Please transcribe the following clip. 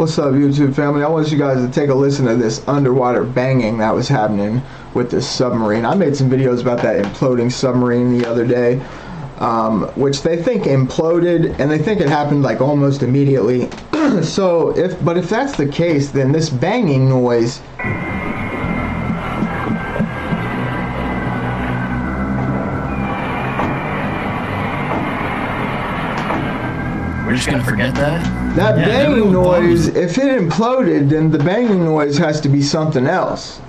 What's up, YouTube family? I want you guys to take a listen to this underwater banging that was happening with this submarine. I made some videos about that imploding submarine the other day, which they think imploded, and they think it happened like almost immediately. So, if that's the case, then this banging noise. We're just gonna forget that? That banging noise, if it imploded, then the banging noise has to be something else.